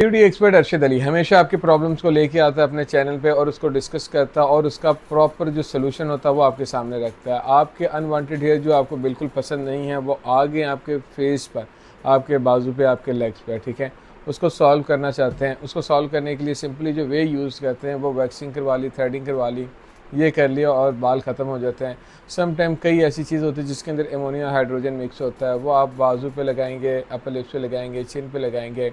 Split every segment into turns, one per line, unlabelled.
Beauty expert Arshad Ali हमेशा आपकी problems को लेके आता है अपने चैनल पे और उसको डिस्कस करता है और उसका प्रॉपर जो सोल्यूशन होता है वो आपके सामने रखता है। आपके अनवांटेड हेयर जो आपको बिल्कुल पसंद नहीं है वो आगे आपके फेस पर, आपके बाजू पे, आपके लेग्स पर, ठीक है, उसको सॉल्व करना चाहते हैं। उसको सॉल्व करने के लिए सिंपली जो वे यूज़ करते हैं वो वैक्सिंग करवा ली, थ्रेडिंग करवा ली, ये कर लिया और बाल ख़त्म हो जाते हैं। सम टाइम कई ऐसी चीज़ होती है जिसके अंदर एमोनिया हाइड्रोजन मिक्स होता है, वो आप बाजू पे लगाएंगे, अपर लिप्स पे लगाएंगे, चिन पे लगाएंगे।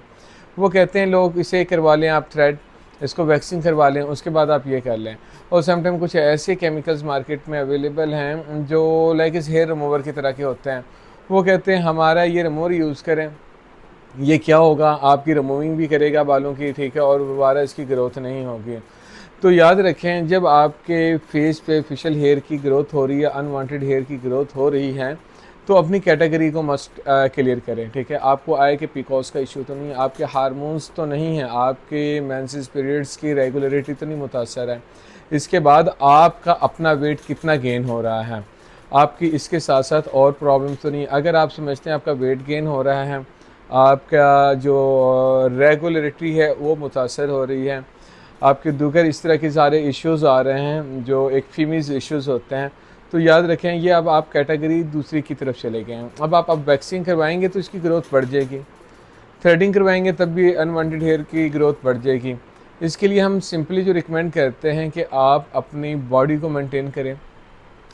वो कहते हैं लोग इसे करवा लें आप थ्रेड, इसको वैक्सिंग करवा लें, उसके बाद आप ये कर लें। और समटाइम कुछ ऐसे केमिकल्स मार्केट में अवेलेबल हैं जो लाइक इस हेयर रिमूवर की तरह के होते हैं। वो कहते हैं हमारा ये रिमूवर यूज़ करें, ये क्या होगा, आपकी रिमूविंग भी करेगा बालों की, ठीक है, और दोबारा इसकी ग्रोथ नहीं होगी। तो याद रखें, जब आपके फेस पे फेशियल हेयर की ग्रोथ हो रही है, अनवांटेड हेयर की ग्रोथ हो रही है, तो अपनी कैटेगरी को मस्ट क्लियर करें, ठीक है। आपको आए कि पीकॉस का इशू तो नहीं है, आपके हार्मोन्स तो नहीं है, आपके मेंसेस पीरियड्स की रेगुलरिटी तो नहीं मुतासर है, इसके बाद आपका अपना वेट कितना गेन हो रहा है, आपकी इसके साथ साथ और प्रॉब्लम्स तो नहीं। अगर आप समझते हैं आपका वेट गेन हो रहा है, आपका जो रेगुलरिटी है वो मुतासर हो रही है, आपके दूसरे इस तरह के सारे इश्यूज़ आ रहे हैं जो एक फीमेल इश्यूज़ होते हैं, तो याद रखें ये अब आप कैटेगरी दूसरी की तरफ चले गए हैं। अब वैक्सिंग करवाएंगे तो इसकी ग्रोथ बढ़ जाएगी, थ्रेडिंग करवाएंगे तब भी अनवांटेड हेयर की ग्रोथ बढ़ जाएगी। इसके लिए हम सिंपली जो रिकमेंड करते हैं कि आप अपनी बॉडी को मेंटेन करें,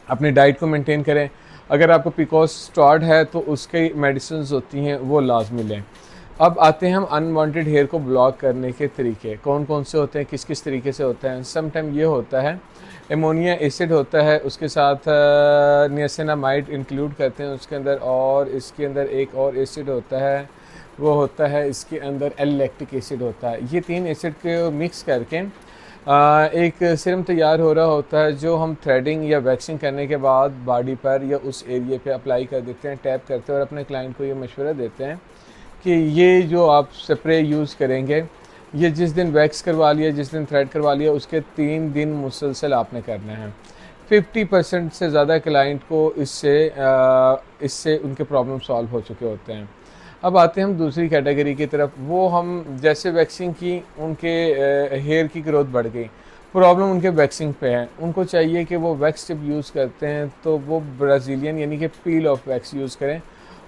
अपनी डाइट को मेंटेन करें। अगर आपको पीकॉस स्टार्ट है तो उसकी मेडिसिन होती हैं वो लाजमी लें। अब आते हैं हम अनवांटेड हेयर को ब्लॉक करने के तरीके, कौन कौन से होते हैं, किस किस तरीके से होते हैं। सम टाइम ये होता है एमोनिया एसिड होता है, उसके साथ नियासिनामाइड इंक्लूड करते हैं उसके अंदर, और इसके अंदर एक और एसिड होता है, वो होता है इसके अंदर एल लैक्टिक एसिड होता है। ये तीन एसिड को मिक्स करके एक सीरम तैयार हो रहा होता है जो हम थ्रेडिंग या वैक्सिंग करने के बाद बॉडी पर या उस एरिया पे अप्लाई कर देते हैं, टैप करते हैं और अपने क्लाइंट को ये मशवरा देते हैं कि ये जो आप स्प्रे यूज़ करेंगे, ये जिस दिन वैक्स करवा लिया, जिस दिन थ्रेड करवा लिया, उसके 3 दिन मुसलसल आपने करना है। 50% से ज़्यादा क्लाइंट को इससे उनके प्रॉब्लम सॉल्व हो चुके होते हैं। अब आते हैं हम दूसरी कैटेगरी की तरफ। वो हम जैसे वैक्सिंग की, उनके हेयर की ग्रोथ बढ़ गई, प्रॉब्लम उनके वैक्सिंग पे है, उनको चाहिए कि वो वैक्स जब यूज़ करते हैं तो वो ब्राज़ीलियन यानी कि पील ऑफ वैक्स यूज़ करें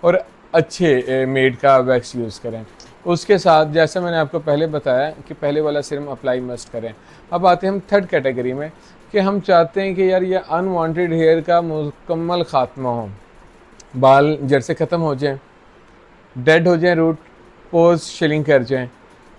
और अच्छे मेड का वैक्स यूज़ करें। उसके साथ जैसे मैंने आपको पहले बताया कि पहले वाला सीरम अप्लाई मस्ट करें। अब आते हैं हम थर्ड कैटेगरी में कि हम चाहते हैं कि यार ये अनवांटेड हेयर का मुकम्मल ख़ात्मा हो, बाल जड़ से ख़त्म हो जाएं, डेड हो जाएं, रूट पोज शिलिंग कर जाएं।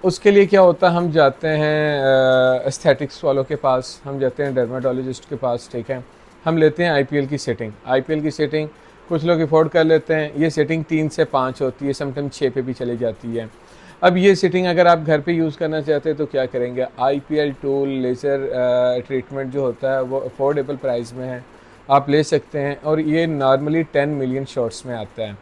उसके लिए क्या होता है, हम जाते हैं एस्थेटिक्स वालों के पास, हम जाते हैं डर्माटोलॉजिस्ट के पास, ठीक है। हम लेते हैं आईपीएल की सेटिंग। आईपीएल की सेटिंग कुछ लोग अफोर्ड कर लेते हैं, ये सेटिंग 3 से 5 होती है, समटाइम 6 पे भी चली जाती है। अब ये सेटिंग अगर आप घर पे यूज़ करना चाहते हैं तो क्या करेंगे, आईपीएल टूल लेज़र ट्रीटमेंट जो होता है वो अफोर्डेबल प्राइस में है, आप ले सकते हैं, और ये नॉर्मली 10 मिलियन शॉट्स में आता है।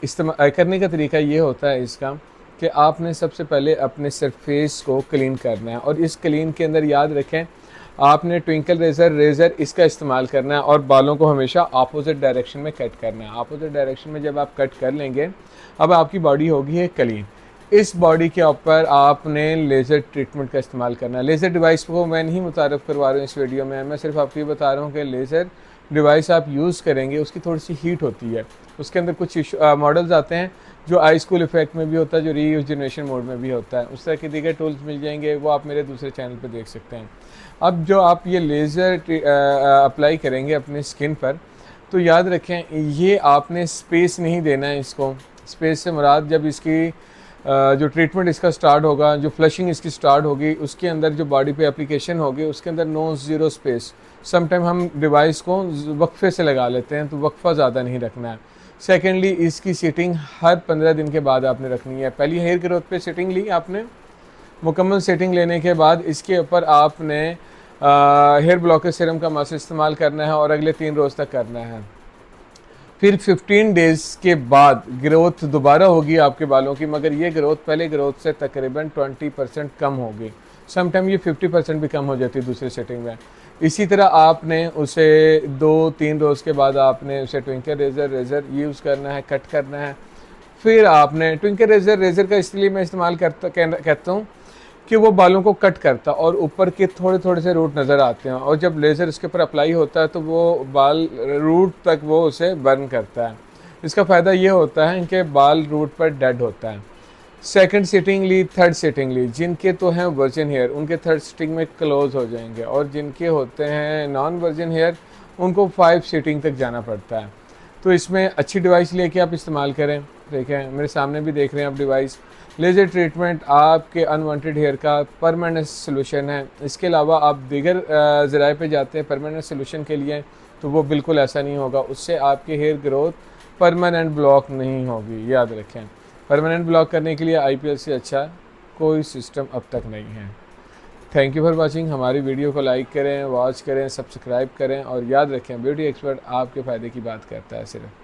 इस्तेमाल करने का तरीका ये होता है इसका कि आपने सबसे पहले अपने सरफेस को क्लीन करना है, और इस क्लीन के अंदर याद रखें आपने ट्विंकल रेज़र इसका इस्तेमाल करना है, और बालों को हमेशा अपोजिट डायरेक्शन में कट करना है। अपोजिट डायरेक्शन में जब आप कट कर लेंगे, अब आपकी बॉडी होगी है क्लीन। इस बॉडी के ऊपर आपने लेज़र ट्रीटमेंट का इस्तेमाल करना है। लेज़र डिवाइस को मैं नहीं मुतारफ़ करवा रहा हूँ इस वीडियो में, मैं सिर्फ आपको ये बता रहा हूँ कि लेज़र डिवाइस आप यूज़ करेंगे उसकी थोड़ी सी हीट होती है, उसके अंदर कुछ मॉडल्स आते हैं जो आई स्कूल इफेक्ट में भी होता है, जो रीयूज जनरेशन मोड में भी होता है, उस तरह के दीगर टूल्स मिल जाएंगे, वो आप मेरे दूसरे चैनल पे देख सकते हैं। अब जो आप ये लेज़र अप्लाई करेंगे अपने स्किन पर, तो याद रखें ये आपने स्पेस नहीं देना है इसको। स्पेस से मुराद जब इसकी जो ट्रीटमेंट इसका स्टार्ट होगा, जो फ्लशिंग इसकी स्टार्ट होगी, उसके अंदर जो बॉडी पे एप्लीकेशन होगी उसके अंदर नो ज़ीरो स्पेस। समटाइम हम डिवाइस को वक्फे से लगा लेते हैं, तो वक्फा ज़्यादा नहीं रखना है। सेकेंडली इसकी सीटिंग हर 15 दिन के बाद आपने रखनी है। पहली हेयर ग्रोथ पे सीटिंग ली आपने, मुकम्मल सेटिंग लेने के बाद इसके ऊपर आपने हेयर ब्लॉकर सीरम का मास्क इस्तेमाल करना है और अगले 3 रोज़ तक करना है। फिर 15 डेज़ के बाद ग्रोथ दोबारा होगी आपके बालों की, मगर ये ग्रोथ पहले ग्रोथ से तकरीबन 20% कम होगी, समटाइम ये 50% भी कम हो जाती है दूसरी सेटिंग में। इसी तरह आपने उसे 2-3 रोज़ के बाद आपने उसे ट्विंकल रेज़र यूज़ करना है, कट करना है। फिर आपने ट्विंकल रेज़र का इसलिए मैं इस्तेमाल कहता हूँ कि वो बालों को कट करता और ऊपर के थोड़े थोड़े से रूट नज़र आते हैं, और जब लेज़र इसके ऊपर अप्लाई होता है तो वो बाल रूट तक वो उसे बर्न करता है। इसका फ़ायदा ये होता है कि बाल रूट पर डेड होता है। सेकंड सिटिंग ली, थर्ड सिटिंग ली, जिनके तो हैं वर्जिन हेयर उनके थर्ड सिटिंग में क्लोज हो जाएंगे, और जिनके होते हैं नॉन वर्जिन हेयर उनको 5 सिटिंग तक जाना पड़ता है। तो इसमें अच्छी डिवाइस लेके आप इस्तेमाल करें। देखें मेरे सामने भी देख रहे हैं आप डिवाइस। लेज़र ट्रीटमेंट आपके अनवांटेड हेयर का परमानेंट सोल्यूशन है। इसके अलावा आप दीगर ज़राए पे जाते हैं परमानेंट सोल्यूशन के लिए, तो वो बिल्कुल ऐसा नहीं होगा, उससे आपके हेयर ग्रोथ परमानेंट ब्लॉक नहीं होगी, याद रखें। परमानेंट ब्लॉक करने के लिए IPL से अच्छा कोई सिस्टम अब तक नहीं है। Thank you for watching. हमारी वीडियो को लाइक करें, वॉच करें, सब्सक्राइब करें, और याद रखें ब्यूटी एक्सपर्ट आपके फ़ायदे की बात करता है सिर्फ।